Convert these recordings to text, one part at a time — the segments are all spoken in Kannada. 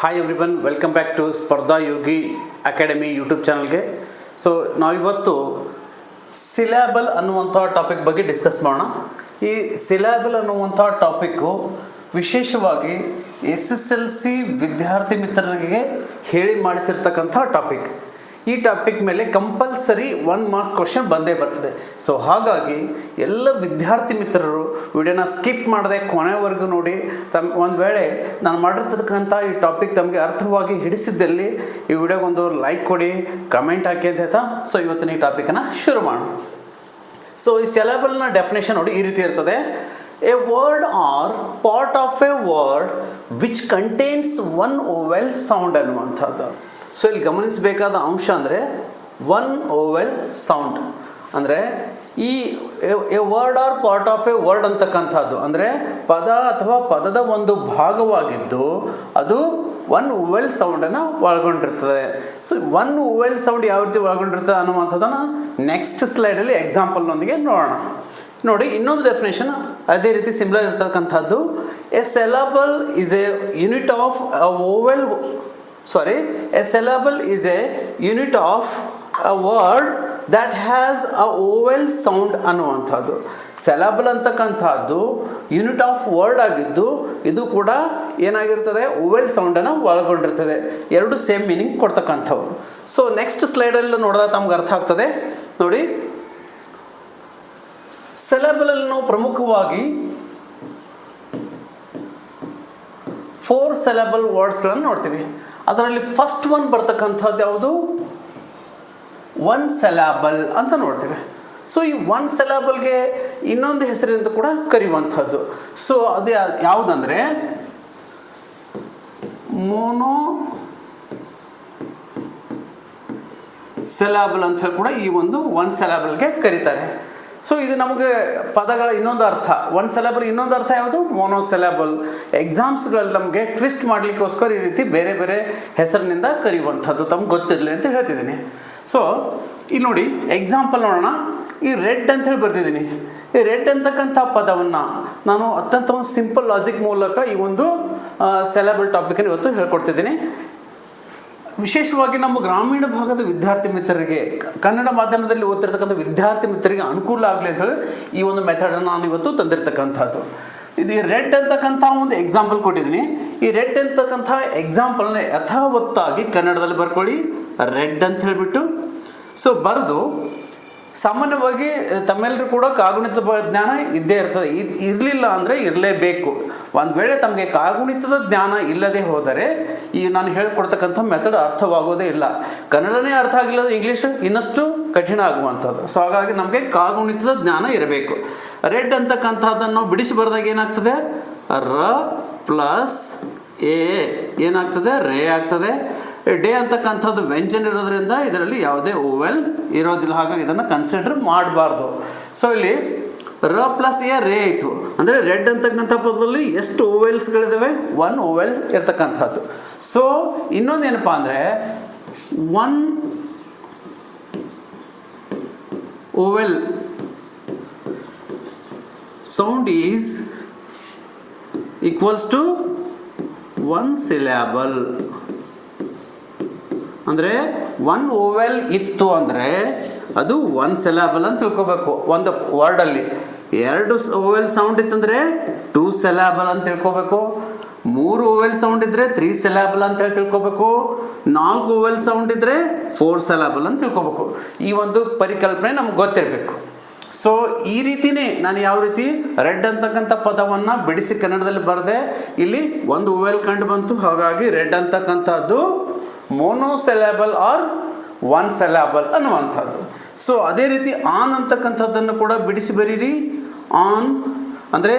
Hi everyone, welcome back to Spardha Yogi Academy YouTube ಚಾನಲ್ಗೆ. ಸೊ ನಾವಿವತ್ತು ಸಿಲ್ಯಾಬಲ್ ಅನ್ನುವಂಥ ಟಾಪಿಕ್ ಬಗ್ಗೆ ಡಿಸ್ಕಸ್ ಮಾಡೋಣ. ಈ ಸಿಲ್ಯಾಬಲ್ ಅನ್ನುವಂಥ ಟಾಪಿಕ್ಕು ವಿಶೇಷವಾಗಿ SSLC ವಿದ್ಯಾರ್ಥಿ ಮಿತ್ರರಿಗೆ ಹೇಳಿ ಮಾಡಿಸಿರ್ತಕ್ಕಂಥ ಟಾಪಿಕ್. ಈ ಟಾಪಿಕ್ ಮೇಲೆ ಕಂಪಲ್ಸರಿ 1 ಮಾರ್ಕ್ಸ್ ಕ್ವಶನ್ ಬಂದೇ ಬರ್ತದೆ. ಸೊ ಹಾಗಾಗಿ ಎಲ್ಲ ವಿದ್ಯಾರ್ಥಿ ಮಿತ್ರರು ವಿಡಿಯೋನ ಸ್ಕಿಪ್ ಮಾಡದೆ ಕೊನೆವರೆಗೂ ನೋಡಿ. ಒಂದು ವೇಳೆ ನಾನು ಮಾಡಿರ್ತಕ್ಕಂಥ ಈ ಟಾಪಿಕ್ ತಮಗೆ ಅರ್ಥವಾಗಿ ಹಿಡಿಸಿದ್ದಲ್ಲಿ ಈ ವಿಡಿಯೋಗೊಂದು ಲೈಕ್ ಕೊಡಿ, ಕಮೆಂಟ್ ಹಾಕಿ ಅಂತ ಹೇಳ್ತಾ ಸೊ ಇವತ್ತಿನ ಈ ಟಾಪಿಕನ್ನು ಶುರು ಮಾಡೋಣ. ಸೊ ಈ ಸಿಲೆಬಲ್ನ ಡೆಫಿನೇಷನ್ ನೋಡಿ ಈ ರೀತಿ ಇರ್ತದೆ. A word are part of A word which contains one vowel sound ಅನ್ನುವಂಥದ್ದು. ಸೊ ಇಲ್ಲಿ ಗಮನಿಸಬೇಕಾದ ಅಂಶ ಅಂದರೆ ಒನ್ ಓವೆಲ್ ಸೌಂಡ್ ಅಂದರೆ ಈ A word are part of A word ಅಂತಕ್ಕಂಥದ್ದು ಅಂದರೆ ಪದ ಅಥವಾ ಪದದ ಒಂದು ಭಾಗವಾಗಿದ್ದು ಅದು ಒನ್ ಓವೆಲ್ ಸೌಂಡನ್ನು ಒಳಗೊಂಡಿರ್ತದೆ. ಸೊ ಒನ್ ಓವೆಲ್ ಸೌಂಡ್ ಯಾವ ರೀತಿ ಒಳಗೊಂಡಿರ್ತದೆ ಅನ್ನುವಂಥದ್ದನ್ನು ನೆಕ್ಸ್ಟ್ ಸ್ಲೈಡಲ್ಲಿ ಎಕ್ಸಾಂಪಲ್ನೊಂದಿಗೆ ನೋಡೋಣ. ನೋಡಿ ಇನ್ನೊಂದು ಡೆಫಿನೇಷನ್ ಅದೇ ರೀತಿ ಸಿಮಿಲರ್ ಇರ್ತಕ್ಕಂಥದ್ದು. A syllable is A unit of a syllable is a unit of a word that has a vowel sound ಅನ್ನುವಂಥದ್ದು. ಸಿಲಬಲ್ ಅಂತಕ್ಕಂಥದ್ದು ಯೂನಿಟ್ ಆಫ್ ವರ್ಡ್ ಆಗಿದ್ದು ಇದು ಕೂಡ ಏನಾಗಿರ್ತದೆ, ಓವೆಲ್ ಸೌಂಡನ್ನು ಒಳಗೊಂಡಿರ್ತದೆ. ಎರಡು ಸೇಮ್ ಮೀನಿಂಗ್ ಕೊಡ್ತಕ್ಕಂಥವು. ಸೊ ನೆಕ್ಸ್ಟ್ ಸ್ಲೈಡಲ್ಲಿ ನೋಡಿದಾಗ ತಮ್ಗೆ ಅರ್ಥ ಆಗ್ತದೆ. ನೋಡಿ ಸಿಲಬಲಲ್ಲಿ ನಾವು ಪ್ರಮುಖವಾಗಿ 4 ಸಿಲಬಲ್ ವರ್ಡ್ಸ್ಗಳನ್ನು ನೋಡ್ತೀವಿ. ಅದರಲ್ಲಿ ಫಸ್ಟ್ ಒನ್ ಬರ್ತಕ್ಕಂಥದ್ದು ಯಾವುದು, ಒನ್ ಸಿಲಬಲ್ ಅಂತ ನೋಡ್ತೀವಿ. ಸೊ ಈ ಒನ್ ಸಿಲಬಲ್ಗೆ ಇನ್ನೊಂದು ಹೆಸರಿಂದ ಕೂಡ ಕರೆಯುವಂಥದ್ದು. ಸೊ ಅದು ಯಾವುದಂದರೆ ಮೋನೋ ಸಿಲಬಲ್ ಅಂತ ಹೇಳಿ ಕೂಡ ಈ ಒಂದು ಒನ್ ಸಿಲಬಲ್ಗೆ ಕರೀತಾರೆ. ಸೊ ಇದು ನಮಗೆ ಪದಗಳ ಇನ್ನೊಂದು ಅರ್ಥ. ಒನ್ ಸಿಲಬಲ್ ಇನ್ನೊಂದು ಅರ್ಥ ಯಾವುದು, ಮೋನೋ ಸಿಲಬಲ್. ಎಕ್ಸಾಮ್ಸ್ಗಳಲ್ಲಿ ನಮಗೆ ಟ್ವಿಸ್ಟ್ ಮಾಡಲಿಕ್ಕೋಸ್ಕರ ಈ ರೀತಿ ಬೇರೆ ಬೇರೆ ಹೆಸರಿನಿಂದ ಕರೆಯುವಂಥದ್ದು ತಮ್ಗೆ ಗೊತ್ತಿರಲಿ ಅಂತ ಹೇಳ್ತಿದ್ದೀನಿ. ಸೊ ಇಲ್ಲಿ ನೋಡಿ ಎಕ್ಸಾಂಪಲ್ ನೋಡೋಣ. ಈ ರೆಡ್ ಅಂತ ಹೇಳಿ ಬರ್ತಿದ್ದೀನಿ. ಈ ರೆಡ್ ಅಂತಕ್ಕಂಥ ಪದವನ್ನು ನಾನು ಅತ್ಯಂತ ಒಂದು ಸಿಂಪಲ್ ಲಾಜಿಕ್ ಮೂಲಕ ಈ ಒಂದು ಸಿಲಬಲ್ ಟಾಪಿಕನ್ನು ಇವತ್ತು ಹೇಳ್ಕೊಡ್ತಿದ್ದೀನಿ. ವಿಶೇಷವಾಗಿ ನಮ್ಮ ಗ್ರಾಮೀಣ ಭಾಗದ ವಿದ್ಯಾರ್ಥಿ ಮಿತ್ರರಿಗೆ, ಕನ್ನಡ ಮಾಧ್ಯಮದಲ್ಲಿ ಓದ್ತಿರ್ತಕ್ಕಂಥ ವಿದ್ಯಾರ್ಥಿ ಮಿತ್ರರಿಗೆ ಅನುಕೂಲ ಆಗಲಿ ಅಂತ ಹೇಳಿ ಈ ಒಂದು ಮೆಥಡನ್ನು ನಾನು ಇವತ್ತು ತಂದಿರ್ತಕ್ಕಂಥದ್ದು. ಇದು ರೆಡ್ ಅಂತಕ್ಕಂಥ ಒಂದು ಎಕ್ಸಾಂಪಲ್ ಕೊಟ್ಟಿದ್ದೀನಿ. ಈ ರೆಡ್ ಅಂತಕ್ಕಂಥ ಎಕ್ಸಾಂಪಲ್ನ ಯಥಾವತ್ತಾಗಿ ಕನ್ನಡದಲ್ಲಿ ಬರ್ಕೊಳ್ಳಿ, ರೆಡ್ ಅಂತ ಹೇಳಿಬಿಟ್ಟು. ಸೊ ಬರೆದು ಸಾಮಾನ್ಯವಾಗಿ ತಮ್ಮೆಲ್ಲರೂ ಕೂಡ ಕಾಗುಣಿತ ಜ್ಞಾನ ಇದ್ದೇ ಇರ್ತದೆ. ಇರಲಿಲ್ಲ ಅಂದರೆ ಇರಲೇಬೇಕು. ಒಂದು ವೇಳೆ ತಮಗೆ ಕಾಗುಣಿತದ ಜ್ಞಾನ ಇಲ್ಲದೆ ಹೋದರೆ ಈ ನಾನು ಹೇಳ್ಕೊಡ್ತಕ್ಕಂಥ ಮೆಥಡ್ ಅರ್ಥವಾಗೋದೇ ಇಲ್ಲ. ಕನ್ನಡನೇ ಅರ್ಥ ಆಗಿಲ್ಲ, ಇಂಗ್ಲೀಷ್ ಇನ್ನಷ್ಟು ಕಠಿಣ ಆಗುವಂಥದ್ದು. ಸೊ ಹಾಗಾಗಿ ನಮಗೆ ಕಾಗುಣಿತದ ಜ್ಞಾನ ಇರಬೇಕು. ರೆಡ್ ಅಂತಕ್ಕಂಥದ್ದನ್ನು ನಾವು ಬಿಡಿಸಿ ಬರೆದಾಗ ಏನಾಗ್ತದೆ, ರ ಪ್ಲಸ್ ಎ ಏನಾಗ್ತದೆ, ರೇ ಆಗ್ತದೆ. ಡೇ ಅಂತಕ್ಕಂಥದ್ದು ವ್ಯಂಜನ ಇರೋದ್ರಿಂದ ಇದರಲ್ಲಿ ಯಾವುದೇ ಓವೆಲ್ ಇರೋದಿಲ್ಲ, ಹಾಗಾಗಿ ಇದನ್ನು ಕನ್ಸಿಡರ್ ಮಾಡಬಾರ್ದು. ಸೊ ಇಲ್ಲಿ ರ ಪ್ಲಸ್ ಎ ರೇ ಆಯಿತು ಅಂದರೆ ರೆಡ್ ಅಂತಕ್ಕಂಥ ಪದದಲ್ಲಿ ಎಷ್ಟು ಓವೆಲ್ಸ್ಗಳಿದ್ದಾವೆ, ಒನ್ ಓವೆಲ್ ಇರ್ತಕ್ಕಂಥದ್ದು. ಸೊ ಇನ್ನೊಂದೇನಪ್ಪ ಅಂದರೆ one vowel sound is equals to one syllable. ಅಂದರೆ ಒನ್ ಓವೆಲ್ ಇತ್ತು ಅಂದರೆ ಅದು ಒನ್ ಸಿಲಬಲ್ ಅಂತ ತಿಳ್ಕೊಬೇಕು. ಒಂದು ವರ್ಡಲ್ಲಿ 2 ಓವೆಲ್ ಸೌಂಡ್ ಇತ್ತಂದರೆ 2 ಸಿಲಬಲ್ ಅಂತ ತಿಳ್ಕೊಬೇಕು. 3 ಓವೆಲ್ ಸೌಂಡ್ ಇದ್ದರೆ 3 ಸಿಲಬಲ್ ಅಂತ ಹೇಳಿ ತಿಳ್ಕೊಬೇಕು. 4 ಓವೆಲ್ ಸೌಂಡ್ ಇದ್ದರೆ 4 ಸಿಲಬಲ್ ಅಂತ ತಿಳ್ಕೊಬೇಕು. ಈ ಒಂದು ಪರಿಕಲ್ಪನೆ ನಮ್ಗೆ ಗೊತ್ತಿರಬೇಕು. ಸೊ ಈ ರೀತಿಯೇ ನಾನು ಯಾವ ರೀತಿ ರೆಡ್ ಅಂತಕ್ಕಂಥ ಪದವನ್ನು ಬಿಡಿಸಿ ಕನ್ನಡದಲ್ಲಿ ಬರೆದೆ, ಇಲ್ಲಿ ಒಂದು ಓವೆಲ್ ಕಂಡು ಬಂತು, ಹಾಗಾಗಿ ರೆಡ್ ಅಂತಕ್ಕಂಥದ್ದು mono syllable or one syllable ಅನ್ನುವಂಥದ್ದು. ಸೊ ಅದೇ ರೀತಿ ಆನ್ ಅಂತಕ್ಕಂಥದ್ದನ್ನು ಕೂಡ ಬಿಡಿಸಿ ಬರೀರಿ. ಆನ್ ಅಂದರೆ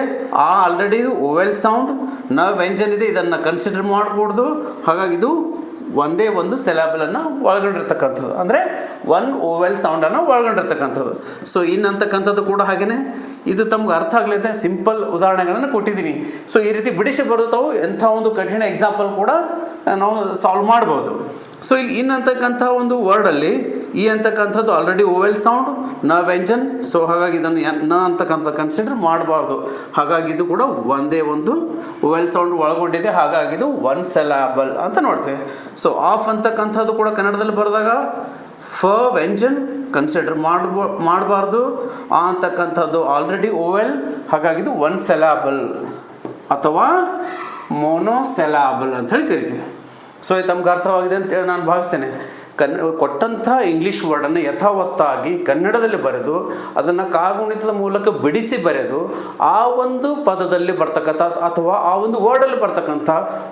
ಆಲ್ರೆಡಿ ಇದು ಓವೆಲ್ ಸೌಂಡ್, ನ ವ್ಯಂಜನ್ ಇದೆ, ಇದನ್ನು ಕನ್ಸಿಡರ್ ಮಾಡಕೂಡ್ದು. ಹಾಗಾಗಿ ಇದು ಒಂದೇ ಒಂದು ಸಿಲಬಲನ್ನು ಒಳಗೊಂಡಿರ್ತಕ್ಕಂಥದ್ದು, ಅಂದರೆ ಒನ್ ಓವೆಲ್ ಸೌಂಡನ್ನು ಒಳಗೊಂಡಿರ್ತಕ್ಕಂಥದ್ದು. ಸೊ ಇನ್ನಂತಕ್ಕಂಥದ್ದು ಕೂಡ ಹಾಗೆಯೇ. ಇದು ತಮ್ಗೆ ಅರ್ಥ ಆಗಲಿದೆ, ಸಿಂಪಲ್ ಉದಾಹರಣೆಗಳನ್ನು ಕೊಟ್ಟಿದ್ದೀನಿ. ಸೊ ಈ ರೀತಿ ಬಿಡಿಸಿ ಬರುತ್ತವು ಎಂಥ ಒಂದು ಕಠಿಣ ಎಕ್ಸಾಂಪಲ್ ಕೂಡ ನಾವು ಸಾಲ್ವ್ ಮಾಡ್ಬೋದು. ಸೊ ಇಲ್ಲಿ ಇನ್ನಂತಕ್ಕಂಥ ಒಂದು ವರ್ಡಲ್ಲಿ ಈ ಅಂತಕ್ಕಂಥದ್ದು ಆಲ್ರೆಡಿ ಓವೆಲ್ ಸೌಂಡ್, ನ ವ್ಯಂಜನ್. ಸೊ ಹಾಗಾಗಿ ಇದನ್ನು ನ ಅಂತಕ್ಕಂಥ ಕನ್ಸಿಡರ್ ಮಾಡಬಾರ್ದು. ಹಾಗಾಗಿ ಇದು ಕೂಡ ಒಂದೇ ಒಂದು ಓವೆಲ್ ಸೌಂಡ್ ಒಳಗೊಂಡಿದೆ. ಹಾಗಾಗಿ ಇದು ಒನ್ ಸೆಲಾಬಲ್ ಅಂತ ನೋಡ್ತೇವೆ. ಸೊ ಆಫ್ ಅಂತಕ್ಕಂಥದ್ದು ಕೂಡ ಕನ್ನಡದಲ್ಲಿ ಬರೆದಾಗ ಫ ವ್ಯಂಜನ್ ಕನ್ಸಿಡರ್ ಮಾಡಬಾರ್ದು. ಆ ಅಂತಕ್ಕಂಥದ್ದು ಆಲ್ರೆಡಿ ಓವೆಲ್, ಹಾಗಾಗಿ ಇದು ಒನ್ ಸೆಲಾಬಲ್ ಅಥವಾ ಮೋನೋಸೆಲಾಬಲ್ ಅಂತ ಹೇಳಿ ಕರಿತೀವಿ. ಸೊ ಇದು ತಮ್ಗೆ ಅರ್ಥವಾಗಿದೆ ಅಂತೇಳಿ ನಾನು ಭಾವಿಸ್ತೇನೆ. ಕೊಟ್ಟಂಥ ಇಂಗ್ಲೀಷ್ ವರ್ಡನ್ನು ಯಥಾವತ್ತಾಗಿ ಕನ್ನಡದಲ್ಲಿ ಬರೆದು ಅದನ್ನು ಕಾಗುಣಿತದ ಮೂಲಕ ಬಿಡಿಸಿ ಬರೆದು ಆ ಒಂದು ಪದದಲ್ಲಿ ಬರ್ತಕ್ಕಂಥ ಅಥವಾ ಆ ಒಂದು ವರ್ಡಲ್ಲಿ ಬರ್ತಕ್ಕಂಥ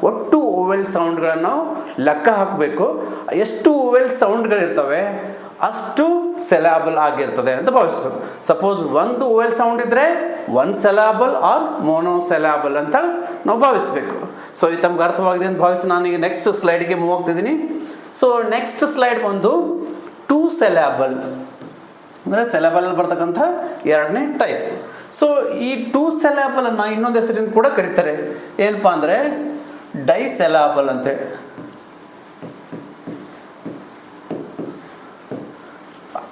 ಒಟ್ಟು ಓವೆಲ್ ಸೌಂಡ್ಗಳನ್ನು ನಾವು ಲೆಕ್ಕ ಹಾಕಬೇಕು. ಎಷ್ಟು ಓವೆಲ್ ಸೌಂಡ್ಗಳಿರ್ತವೆ ಅಷ್ಟು ಸೆಲಾಬಲ್ ಆಗಿರ್ತದೆ ಅಂತ ಭಾವಿಸ್ಬೇಕು. ಸಪೋಸ್ ಒಂದು ಓವೆಲ್ ಸೌಂಡ್ ಇದ್ದರೆ ಒನ್ ಸೆಲಾಬಲ್ ಆರ್ ಮೋನೋಸೆಲಾಬಲ್ ಅಂತ ನಾವು ಭಾವಿಸ್ಬೇಕು. ಸೊ ಇದು ತಮ್ಗೆ ಅರ್ಥವಾಗಿದೆ ಅಂತ ಭಾವಿಸಿ ನಾನೀಗ ನೆಕ್ಸ್ಟ್ ಸ್ಲೈಡ್ಗೆ ಮೂವ್ ಆಗ್ತಿದ್ದೀನಿ. ಸೊ ನೆಕ್ಸ್ಟ್ ಸ್ಲೈಡ್ ಒಂದು ಟೂ ಸೆಲಾಬಲ್ ಅಂದರೆ ಸೆಲಾಬಲಲ್ಲಿ ಬರ್ತಕ್ಕಂಥ ಎರಡನೇ ಟೈಪ್. ಸೊ ಈ ಟೂ ಸೆಲಾಬಲನ್ನು ಇನ್ನೊಂದು ಹೆಸರಿಂದ ಕೂಡ ಕರೀತಾರೆ. ಏನಪ್ಪ ಅಂದರೆ ಡೈ ಸೆಲಾಬಲ್ ಅಂತೇಳಿ.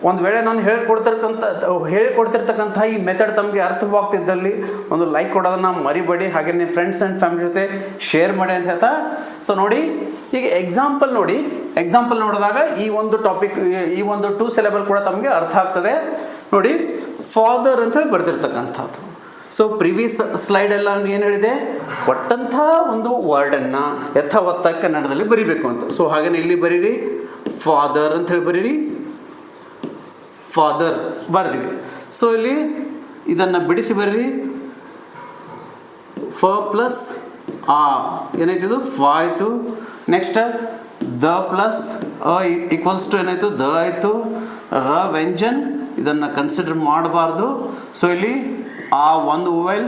ಒಂದು ವೇಳೆ ನಾನು ಹೇಳಿಕೊಡ್ತಿರ್ತಕ್ಕಂಥ ಈ ಮೆಥಡ್ ತಮಗೆ ಅರ್ಥವಾಗ್ತಿದ್ದಲ್ಲಿ ಒಂದು ಲೈಕ್ ಕೊಡೋದನ್ನು ಮರಿಬೇಡಿ. ಹಾಗೆ ನಿಮ್ಮ ಫ್ರೆಂಡ್ಸ್ ಆ್ಯಂಡ್ ಫ್ಯಾಮಿಲಿ ಜೊತೆ ಶೇರ್ ಮಾಡಿ ಅಂತ ಹೇಳ್ತಾ. ಸೊ ನೋಡಿ, ಈಗ ಎಕ್ಸಾಂಪಲ್ ನೋಡಿದಾಗ ಈ ಒಂದು ಟಾಪಿಕ್, ಈ ಒಂದು ಟೂ ಸೆಲೆಬಲ್ ಕೂಡ ತಮಗೆ ಅರ್ಥ ಆಗ್ತದೆ. ನೋಡಿ, ಫಾದರ್ ಅಂತ ಹೇಳಿ ಬರ್ತಿರ್ತಕ್ಕಂಥದ್ದು. ಸೊ ಪ್ರಿವಿಯಸ್ ಸ್ಲೈಡೆಲ್ಲ ಏನು ಹೇಳಿದೆ, ಕೊಟ್ಟಂಥ ಒಂದು ವರ್ಡನ್ನು ಯಥಾವತ್ತಾಗಿ ಕನ್ನಡದಲ್ಲಿ ಬರಿಬೇಕು ಅಂತ. ಸೊ ಹಾಗೇನೆ ಇಲ್ಲಿ ಬರೀರಿ, ಫಾದರ್ ಅಂತ ಹೇಳಿ ಬರೀರಿ, ಫಾದರ್ ಬರ್ತೀವಿ. ಸೊ ಇಲ್ಲಿ ಇದನ್ನು ಬಿಡಿಸಿ ಬರ್ರಿ, ಫ ಪ್ಲಸ್ ಆ ಏನಾಯ್ತು, ಇದು ಫ ಆಯಿತು. ನೆಕ್ಸ್ಟ್ ದ ಪ್ಲಸ್ ಅ ಈಕ್ವಲ್ಸ್ ಟು ಏನಾಯಿತು, ದ ಆಯಿತು. ರ ವ್ಯಂಜನ್ ಇದನ್ನು ಕನ್ಸಿಡರ್ ಮಾಡಬಾರ್ದು. ಸೊ ಇಲ್ಲಿ ಆ ಒಂದು ಓವೆಲ್,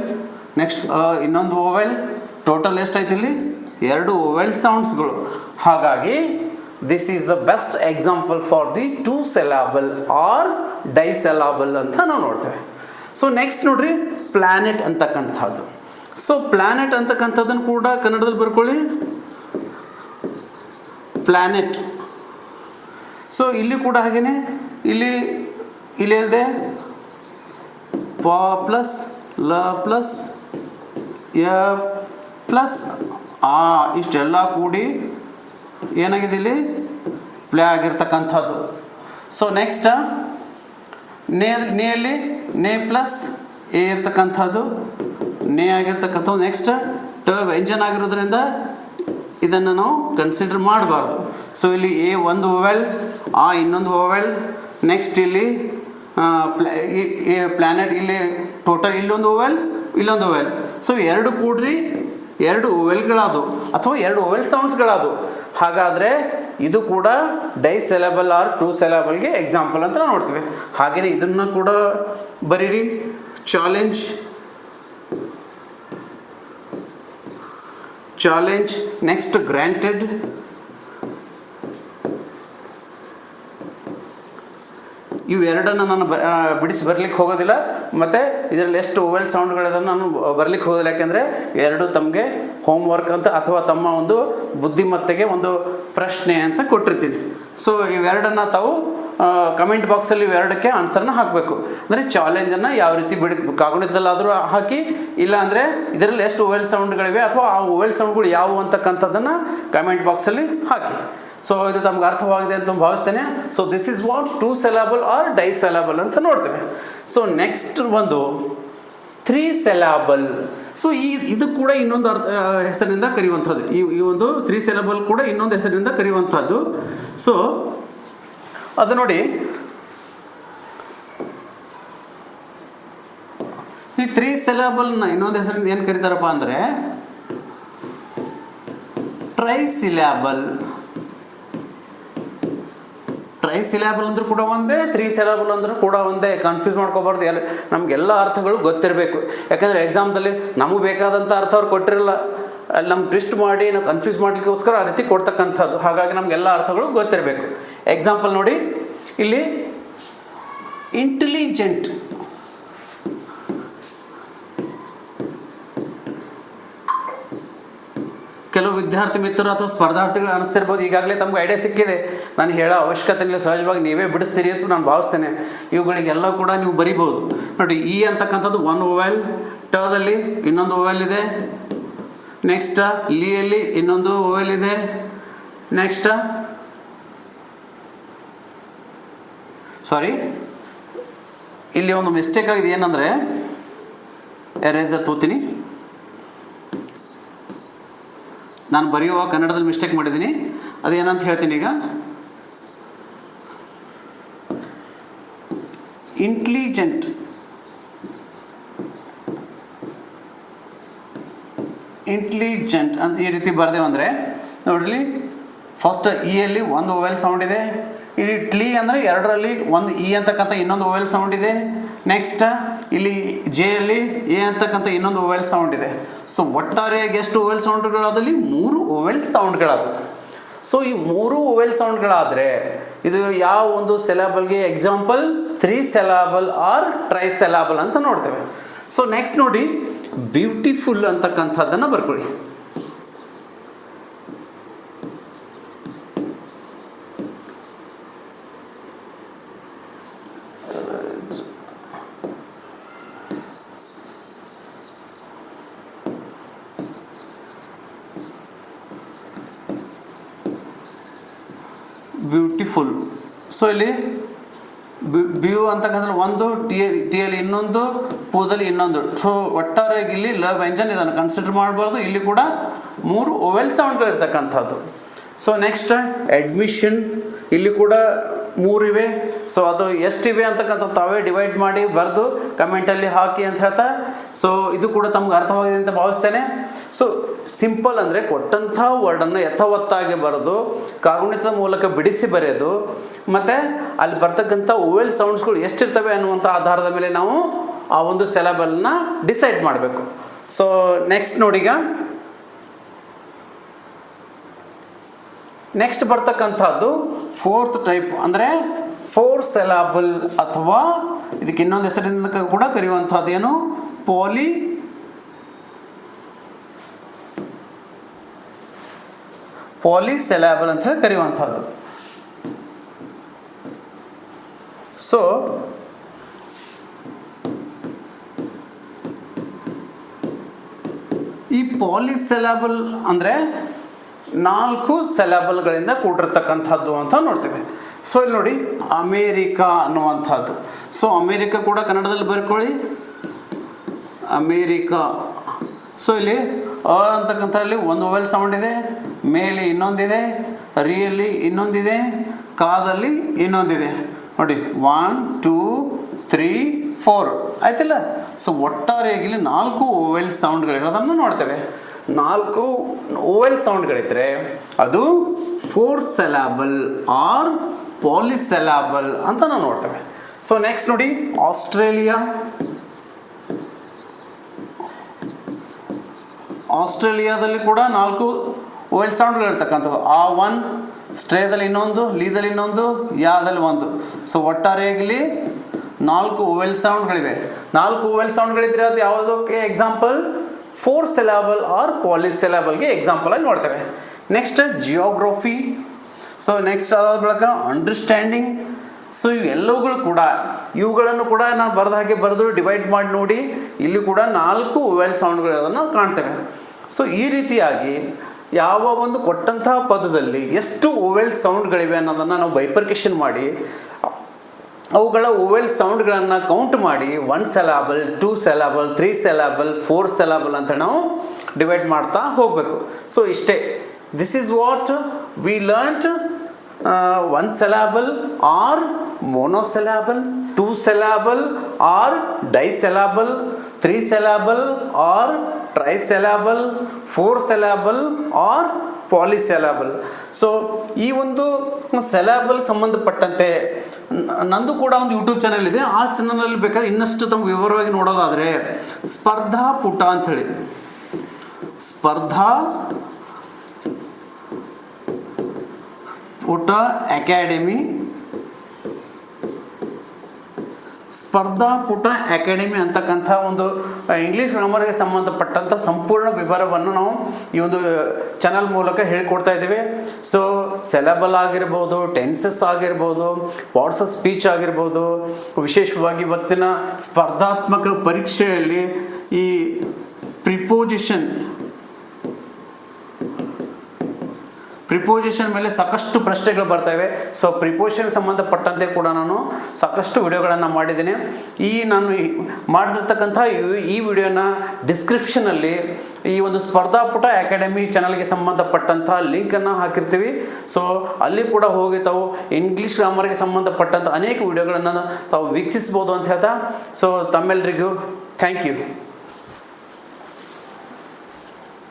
ನೆಕ್ಸ್ಟ್ ಇನ್ನೊಂದು ಓವೆಲ್, ಟೋಟಲ್ ಎಷ್ಟಾಯ್ತು ಇಲ್ಲಿ, ಎರಡು ಓವೆಲ್ ಸೌಂಡ್ಸ್ಗಳು. ಹಾಗಾಗಿ this is the best example for the two syllable or disyllable ಅಂತ ನಾವು ನೋಡ್ತೇವೆ. ಸೊ ನೆಕ್ಸ್ಟ್ ನೋಡ್ರಿ, ಪ್ಲ್ಯಾನೆಟ್ ಅಂತಕ್ಕಂಥದ್ದು. ಸೊ ಪ್ಲ್ಯಾನೆಟ್ ಅಂತಕ್ಕಂಥದ್ದನ್ನು ಕೂಡ ಕನ್ನಡದಲ್ಲಿ ಬರ್ಕೊಳ್ಳಿ, ಪ್ಲ್ಯಾನೆಟ್. ಸೊ ಇಲ್ಲಿ ಕೂಡ ಹಾಗೇನೆ, ಇಲ್ಲಿ ಹೇಳಿದೆ ಪ ಪ್ಲಸ್ ಲ ಪ್ಲಸ್ ಯ ಪ್ಲಸ್ ಆ, ಇಷ್ಟೆಲ್ಲ ಕೂಡಿ ಏನಾಗಿದೆ ಇಲ್ಲಿ ಪ್ಲೇ ಆಗಿರ್ತಕ್ಕಂಥದ್ದು. ಸೊ ನೆಕ್ಸ್ಟ್ ನೇಯಲ್ಲಿ ನೇ ಪ್ಲಸ್ ಎ ಇರ್ತಕ್ಕಂಥದ್ದು, ನೇ ಆಗಿರ್ತಕ್ಕಂಥದ್ದು. ನೆಕ್ಸ್ಟ್ ಟ ವ್ಯಂಜನ್ ಆಗಿರೋದ್ರಿಂದ ಇದನ್ನು ನಾವು ಕನ್ಸಿಡರ್ ಮಾಡಬಾರ್ದು. ಸೊ ಇಲ್ಲಿ ಎ ಒಂದು ಓವೆಲ್, ಆ ಇನ್ನೊಂದು ಓವೆಲ್. ನೆಕ್ಸ್ಟ್ ಇಲ್ಲಿ ಪ್ಲ್ಯಾನೆಟ್, ಇಲ್ಲಿ ಟೋಟಲ್ ಇಲ್ಲೊಂದು ಓವೆಲ್, ಇಲ್ಲೊಂದು ಓವೆಲ್. ಸೊ ಎರಡು ಕೂಡ್ರಿ ಎರಡು ಓವೆಲ್ಗಳಾದವು ಅಥವಾ ಎರಡು ಓವೆಲ್ ಸೌಂಡ್ಸ್ಗಳಾದವು. ಹಾಗಾದರೆ ಇದು ಕೂಡ ಡೈ ಸೆಲೆಬಲ್ ಆರ್ ಟೂ ಸೆಲೆಬಲ್ಗೆ ಎಕ್ಸಾಂಪಲ್ ಅಂತ ನಾವು ನೋಡ್ತೀವಿ. ಹಾಗೆಯೇ ಇದನ್ನು ಕೂಡ ಬರೀರಿ, ಚಾಲೆಂಜ್, ನೆಕ್ಸ್ಟ್ ಗ್ರಾಂಟೆಡ್. ಇವೆರಡನ್ನು ನಾನು ಬಿಡಿಸಿ ಬರಲಿಕ್ಕೆ ಹೋಗೋದಿಲ್ಲ, ಮತ್ತು ಇದರಲ್ಲಿ ಎಷ್ಟು ಓವೆಲ್ ಸೌಂಡ್ಗಳಿದನ್ನು ನಾನು ಬರಲಿಕ್ಕೆ ಹೋಗೋದಿಲ್ಲ. ಯಾಕೆಂದರೆ ಎರಡು ತಮಗೆ ಹೋಮ್ವರ್ಕ್ ಅಂತ ಅಥವಾ ತಮ್ಮ ಒಂದು ಬುದ್ಧಿಮತ್ತೆಗೆ ಒಂದು ಪ್ರಶ್ನೆ ಅಂತ ಕೊಟ್ಟಿರ್ತೀನಿ. ಸೊ ಇವೆರಡನ್ನು ತಾವು ಕಮೆಂಟ್ ಬಾಕ್ಸಲ್ಲಿ ಇವೆರಡಕ್ಕೆ ಆನ್ಸರ್ನ ಹಾಕಬೇಕು. ಅಂದರೆ ಚಾಲೆಂಜನ್ನು ಯಾವ ರೀತಿ ಕಾಗುಣಿತದಲ್ಲಾದರೂ ಹಾಕಿ, ಇಲ್ಲ ಅಂದರೆ ಇದರಲ್ಲಿ ಎಷ್ಟು ಓವೆಲ್ ಸೌಂಡ್ಗಳಿವೆ ಅಥವಾ ಆ ಓವೆಲ್ ಸೌಂಡ್ಗಳು ಯಾವುವು ಅಂತಕ್ಕಂಥದ್ದನ್ನು ಕಮೆಂಟ್ ಬಾಕ್ಸಲ್ಲಿ ಹಾಕಿ. ಸೊ ಇದು ತಮ್ಗೆ ಅರ್ಥವಾಗಿದೆ ಅಂತ ಭಾವಿಸ್ತೇನೆ. So this is what two syllable or disyllable ಅಂತ ನೋಡ್ತೇವೆ. ಸೊ ನೆಕ್ಸ್ಟ್ ಒಂದು ತ್ರೀ ಸೆಲಾಬಲ್. ಸೊ ಇದು ಕೂಡ ಇನ್ನೊಂದು ಹೆಸರಿನಿಂದ ಕರೆಯುವಂಥದ್ದು. ಈ ಒಂದು ತ್ರೀ ಸೆಲಾಬಲ್ ಕೂಡ ಇನ್ನೊಂದು ಹೆಸರಿನಿಂದ ಕರೆಯುವಂಥದ್ದು. ಸೊ ಅದು ನೋಡಿ, ಈ ತ್ರೀ ಸೆಲಾಬಲ್ನ ಇನ್ನೊಂದು ಹೆಸರಿಂದ ಏನು ಕರೀತಾರಪ್ಪ ಅಂದರೆ ಟ್ರೈಸಿಲಾಬಲ್. ಟ್ರೈಸಿಲಾಬಲ್ ಅಂದ್ರೂ ಕೂಡ ಒಂದೇ, ತ್ರೀ ಸಿಲಾಬಲ್ ಅಂದ್ರೂ ಕೂಡ ಒಂದೇ. ಕನ್ಫ್ಯೂಸ್ ಮಾಡ್ಕೋಬಾರ್ದು. ನಮಗೆಲ್ಲ ಅರ್ಥಗಳು ಗೊತ್ತಿರಬೇಕು. ಯಾಕಂದರೆ ಎಕ್ಸಾಮ್ದಲ್ಲಿ ನಮಗೆ ಬೇಕಾದಂಥ ಅರ್ಥ ಅವ್ರು ಕೊಟ್ಟಿರಲ್ಲ, ಅಲ್ಲಿ ನಮ್ಗೆ ಟ್ವಿಸ್ಟ್ ಮಾಡಿ ನಾವು ಕನ್ಫ್ಯೂಸ್ ಮಾಡಲಿಕ್ಕೋಸ್ಕರ ಆ ರೀತಿ ಕೊಡ್ತಕ್ಕಂಥದ್ದು. ಹಾಗಾಗಿ ನಮಗೆಲ್ಲ ಅರ್ಥಗಳು ಗೊತ್ತಿರಬೇಕು. ಎಕ್ಸಾಂಪಲ್ ನೋಡಿ, ಇಲ್ಲಿ ಇಂಟೆಲಿಜೆಂಟ್, ಕೆಲವು ವಿದ್ಯಾರ್ಥಿ ಮಿತ್ರರು ಅಥವಾ ಸ್ಪರ್ಧಾರ್ಥಿಗಳು ಅನಿಸ್ತಿರ್ಬೋದು, ಈಗಾಗಲೇ ತಮ್ಗೆ ಐಡಿಯಾ ಸಿಕ್ಕಿದೆ, ನಾನು ಹೇಳೋ ಅವಶ್ಯಕತೆ ಇಲ್ಲ, ಸಹಜವಾಗಿ ನೀವೇ ಬಿಡಿಸ್ತೀರಿ ಅಂತ ನಾನು ಭಾವಿಸ್ತೇನೆ. ಇವುಗಳಿಗೆಲ್ಲ ಕೂಡ ನೀವು ಬರಿಬೋದು ನೋಡಿ. ಇ ಅಂತಕ್ಕಂಥದ್ದು ಒಂದು ಓವೆಲ್, ಟದಲ್ಲಿ ಇನ್ನೊಂದು ಓವೆಲ್ ಇದೆ, ನೆಕ್ಸ್ಟ್ ಲಿಯಲ್ಲಿ ಇನ್ನೊಂದು ಓವೆಲ್ ಇದೆ, ನೆಕ್ಸ್ಟ್ ಸಾರಿ ಇಲ್ಲಿ ಒಂದು ಮಿಸ್ಟೇಕ್ ಆಗಿದೆ. ಏನಂದರೆ ಎರೇಸರ್ ತೋತೀನಿ, ನಾನು ಬರೆಯುವ ಕನ್ನಡದಲ್ಲಿ ಮಿಸ್ಟೇಕ್ ಮಾಡಿದ್ದೀನಿ, ಅದೇನಂತ ಹೇಳ್ತೀನಿ ಈಗ. ಇಂಟೆಲಿಜೆಂಟ್ ಅಂತ ಈ ರೀತಿ ಬರೆದೇವು ಅಂದರೆ ನೋಡ್ರಿ, ಫಸ್ಟ್ ಇಯಲ್ಲಿ ಒಂದು ಓವೆಲ್ ಸೌಂಡ್ ಇದೆ, ಇಲ್ಲಿ ಟ್ಲಿ ಅಂದರೆ ಎರಡರಲ್ಲಿ ಒಂದು ಇ ಅಂತಕ್ಕಂಥ ಇನ್ನೊಂದು ಓವೆಲ್ ಸೌಂಡ್ ಇದೆ, ನೆಕ್ಸ್ಟ್ ಇಲ್ಲಿ ಜೆಯಲ್ಲಿ ಎ ಅಂತಕ್ಕಂಥ ಇನ್ನೊಂದು ಓವೆಲ್ ಸೌಂಡ್ ಇದೆ. ಸೊ ಒಟ್ಟಾರೆಯಾಗಿ ಎಷ್ಟು ಓವೆಲ್ ಸೌಂಡ್ಗಳಾದಲ್ಲಿ 3 ಓವೆಲ್ ಸೌಂಡ್ಗಳಾದವು. ಸೊ ಈ 3 ಓವೆಲ್ ಸೌಂಡ್ಗಳಾದರೆ ಇದು ಯಾವ ಒಂದು ಸೆಲಾಬಲ್ಗೆ ಎಕ್ಸಾಂಪಲ್ 3 ಸೆಲಾಬಲ್ ಆರ್ ಟ್ರೈ ಸೆಲಾಬಲ್ ಅಂತ ನೋಡ್ತೇವೆ. ಸೊ ನೆಕ್ಸ್ಟ್ ನೋಡಿ, ಬ್ಯೂಟಿಫುಲ್ ಅಂತಕ್ಕಂಥದ್ದನ್ನು ಬರ್ಕೊಳ್ಳಿ. ಬ್ಯೂಟಿಫುಲ್. ಸೊ ಇಲ್ಲಿ ಬ್ಯೂ ಅಂತಕ್ಕಂಥ ಒಂದು, ಟಿಯಲ್ಲಿ ಇನ್ನೊಂದು, ಪೂದಲ್ಲಿ ಇನ್ನೊಂದು. ಸೊ ಒಟ್ಟಾರೆಯಾಗಿ ಇಲ್ಲಿ ಲ ವ್ಯಂಜನ್ ಇದನ್ನು ಕನ್ಸಿಡರ್ ಮಾಡಬಾರ್ದು. ಇಲ್ಲಿ ಕೂಡ 3 ಓವೆಲ್ ಸೌಂಡ್ಗಳಿರ್ತಕ್ಕಂಥದ್ದು. ಸೊ ನೆಕ್ಸ್ಟ್ ಅಡ್ಮಿಷನ್, ಇಲ್ಲಿ ಕೂಡ 3 ಇವೆ. ಸೊ ಅದು ಎಷ್ಟಿವೆ ಅಂತಕ್ಕಂಥ ತಾವೇ ಡಿವೈಡ್ ಮಾಡಿ ಬರೆದು ಕಮೆಂಟಲ್ಲಿ ಹಾಕಿ ಅಂತ ಹೇಳ್ತಾ. ಸೊ ಇದು ಕೂಡ ತಮ್ಗೆ ಅರ್ಥವಾಗಿದೆ ಅಂತ ಭಾವಿಸ್ತೇನೆ. ಸೊ ಸಿಂಪಲ್ ಅಂದರೆ ಕೊಟ್ಟಂಥ ವರ್ಡನ್ನು ಯಥಾವತ್ತಾಗಿ ಬರೆದು ಕಾಗುಣಿತದ ಮೂಲಕ ಬಿಡಿಸಿ ಬರೆಯೋದು, ಮತ್ತು ಅಲ್ಲಿ ಬರ್ತಕ್ಕಂಥ ಓವೆಲ್ ಸೌಂಡ್ಸ್ಗಳು ಎಷ್ಟಿರ್ತವೆ ಅನ್ನುವಂಥ ಆಧಾರದ ಮೇಲೆ ನಾವು ಆ ಒಂದು ಸೆಲೆಬಲ್ನ ಡಿಸೈಡ್ ಮಾಡಬೇಕು. ಸೊ ನೆಕ್ಸ್ಟ್ ನೋಡೀಗ, ನೆಕ್ಸ್ಟ್ ಬರ್ತಕ್ಕಂಥದ್ದು 4th ಟೈಪ್ ಅಂದರೆ 4 ಸೆಲಾಬಲ್, ಅಥವಾ ಇದಕ್ಕೆ ಇನ್ನೊಂದು ಹೆಸರಿನಿಂದ ಕೂಡ ಕರೆಯುವಂಥದ್ದು ಏನು, ಪಾಲಿಸೆಲಾಬಲ್ ಅಂತ ಹೇಳಿ ಕರೆಯುವಂಥದ್ದು. ಸೊ ಈ ಪಾಲಿಸೆಲಾಬಲ್ ಅಂದರೆ 4 ಸೆಲಾಬಲ್ಗಳಿಂದ ಕೂಡಿರ್ತಕ್ಕಂಥದ್ದು ಅಂತ ನೋಡ್ತೇವೆ. ಸೊ ಇಲ್ಲಿ ನೋಡಿ, ಅಮೇರಿಕಾ ಅನ್ನುವಂಥದ್ದು. ಸೊ ಅಮೇರಿಕಾ ಕೂಡ ಕನ್ನಡದಲ್ಲಿ ಬರ್ಕೊಳ್ಳಿ, ಅಮೇರಿಕಾ. ಸೊ ಇಲ್ಲಿ ಅ ಅಂತಕ್ಕಂಥಲ್ಲಿ ಒಂದು ಓವೆಲ್ ಸೌಂಡ್ ಇದೆ, ಮೇಲೆ ಇನ್ನೊಂದಿದೆ, ರಿಯಲ್ಲಿ ಇನ್ನೊಂದಿದೆ, ಕಾದಲ್ಲಿ ಇನ್ನೊಂದಿದೆ ನೋಡಿ. 1 2 3 4 ಆಯ್ತಿಲ್ಲ. ಸೊ ಒಟ್ಟಾರೆಯಾಗಿ ಇಲ್ಲಿ 4 ಓವೆಲ್ ಸೌಂಡ್ಗಳಿರೋದನ್ನು ನೋಡ್ತೇವೆ. 4 ಓವೆಲ್ ಸೌಂಡ್ಗಳಿದ್ರೆ ಅದು 4 ಸೆಲಾಬಲ್ ಆರ್ ಪಾಲಿಸೆಲಾಬಲ್ ಅಂತ ನಾವು ನೋಡ್ತೇವೆ. ಸೊ ನೆಕ್ಸ್ಟ್ ನೋಡಿ, ಆಸ್ಟ್ರೇಲಿಯಾದಲ್ಲಿ ಕೂಡ 4 ಓವೆಲ್ ಸೌಂಡ್ಗಳಿರ್ತಕ್ಕಂಥದ್ದು. ಆ 1, ಸ್ಟ್ರೇದಲ್ಲಿ ಇನ್ನೊಂದು, ಲೀದಲ್ಲಿ ಇನ್ನೊಂದು, ಯಾದಲ್ಲಿ ಒಂದು. ಸೊ ಒಟ್ಟಾರೆಯಾಗಿ 4 ಓವೆಲ್ ಸೌಂಡ್ಗಳಿವೆ. 4 ಓವೆಲ್ ಸೌಂಡ್ಗಳಿದ್ರೆ ಅದು ಯಾವುದಕ್ಕೆ ಎಕ್ಸಾಂಪಲ್, 4 ಸೆಲಾಬಲ್ ಆರ್ ಪಾಲಿಸೆಲಾಬಲ್ಗೆ ಎಕ್ಸಾಂಪಲ್ ಆಗಿ ನೋಡ್ತೇವೆ. Next geography. ಸೊ ನೆಕ್ಸ್ಟ್ ಅದಾದ ಬಳಿಕ ಅಂಡರ್ಸ್ಟ್ಯಾಂಡಿಂಗ್. ಸೊ ಇವೆಲ್ಲವುಗಳು ಕೂಡ, ಇವುಗಳನ್ನು ಕೂಡ ನಾನು ಬರೆದ ಹಾಗೆ ಬರೆದು ಡಿವೈಡ್ ಮಾಡಿ ನೋಡಿ, ಇಲ್ಲಿ ಕೂಡ 4 ಓವೆಲ್ ಸೌಂಡ್ಗಳನ್ನು ಕಾಣ್ತೇವೆ. ಸೊ ಈ ರೀತಿಯಾಗಿ ಯಾವ ಒಂದು ಕೊಟ್ಟಂತಹ ಪದದಲ್ಲಿ ಎಷ್ಟು ಓವೆಲ್ ಸೌಂಡ್ಗಳಿವೆ ಅನ್ನೋದನ್ನು ನಾವು ಬೈಫರ್ಕೇಷನ್ ಮಾಡಿ ಅವುಗಳ ಓವೆಲ್ ಸೌಂಡ್ಗಳನ್ನು ಕೌಂಟ್ ಮಾಡಿ 1 ಸೆಲಾಬಲ್, 2 ಸೆಲಾಬಲ್, 3 ಸೆಲಾಬಲ್, 4 ಸೆಲಾಬಲ್ ಅಂತ ನಾವು ಡಿವೈಡ್ ಮಾಡ್ತಾ ಹೋಗಬೇಕು. ಸೊ ಇಷ್ಟೇ, this is what we learned. 1 syllable or monosyllable, 2 syllable or disyllable, 3 syllable or trisyllable, 4 syllable or polysyllable. So ಈ ಒಂದು ಸೆಲಾಬಲ್ ಸಂಬಂಧಪಟ್ಟಂತೆ ನಂದು ಕೂಡ ಒಂದು ಯೂಟ್ಯೂಬ್ ಚಾನಲ್ ಇದೆ. ಆ ಚಾನಲಲ್ಲಿ ಬೇಕಾದ್ರೆ ಇನ್ನಷ್ಟು ತಮ್ಮ ವಿವರವಾಗಿ ನೋಡೋದಾದರೆ ಸ್ಪರ್ಧಾ ಪುಟ ಅಂಥೇಳಿ, ಸ್ಪರ್ಧಾ ಪುಟ ಅಕಾಡೆಮಿ, ಸ್ಪರ್ಧಾಪುಟ ಅಕಾಡೆಮಿ ಅಂತಕ್ಕಂಥ ಒಂದು ಇಂಗ್ಲೀಷ್ ಗ್ರಾಮರ್ಗೆ ಸಂಬಂಧಪಟ್ಟಂಥ ಸಂಪೂರ್ಣ ವಿವರವನ್ನು ನಾವು ಈ ಒಂದು ಚಾನಲ್ ಮೂಲಕ ಹೇಳಿಕೊಡ್ತಾ ಇದ್ದೀವಿ. ಸೊ ಸೆಲೆಬಲ್ ಆಗಿರ್ಬೋದು, ಟೆನ್ಸಸ್ ಆಗಿರ್ಬೋದು, ಪಾರ್ಟ್ಸ್ ಆಫ್ ಸ್ಪೀಚ್ ಆಗಿರ್ಬೋದು, ವಿಶೇಷವಾಗಿ ಇವತ್ತಿನ ಸ್ಪರ್ಧಾತ್ಮಕ ಪರೀಕ್ಷೆಯಲ್ಲಿ ಈ ಪ್ರಿಪೋಸಿಷನ್ ಮೇಲೆ ಸಾಕಷ್ಟು ಪ್ರಶ್ನೆಗಳು ಬರ್ತವೆ. ಸೊ ಪ್ರಿಪೋಸಿಷನ್ ಸಂಬಂಧಪಟ್ಟಂತೆ ಕೂಡ ನಾನು ಸಾಕಷ್ಟು ವಿಡಿಯೋಗಳನ್ನು ಮಾಡಿದ್ದೀನಿ. ನಾನು ಮಾಡಿರ್ತಕ್ಕಂಥ ಈ ವಿಡಿಯೋನ ಡಿಸ್ಕ್ರಿಪ್ಷನಲ್ಲಿ ಈ ಒಂದು ಸ್ಪರ್ಧಾಪುಟ ಅಕಾಡೆಮಿ ಚಾನಲ್ಗೆ ಸಂಬಂಧಪಟ್ಟಂಥ ಲಿಂಕನ್ನು ಹಾಕಿರ್ತೀವಿ. ಸೊ ಅಲ್ಲಿ ಕೂಡ ಹೋಗಿ ತಾವು ಇಂಗ್ಲೀಷ್ ಗ್ರಾಮರ್ಗೆ ಸಂಬಂಧಪಟ್ಟಂಥ ಅನೇಕ ವಿಡಿಯೋಗಳನ್ನು ತಾವು ವೀಕ್ಷಿಸ್ಬೋದು ಅಂತ ಹೇಳ್ತಾ, ಸೊ ತಮ್ಮೆಲ್ಲರಿಗೂ ಥ್ಯಾಂಕ್ ಯು.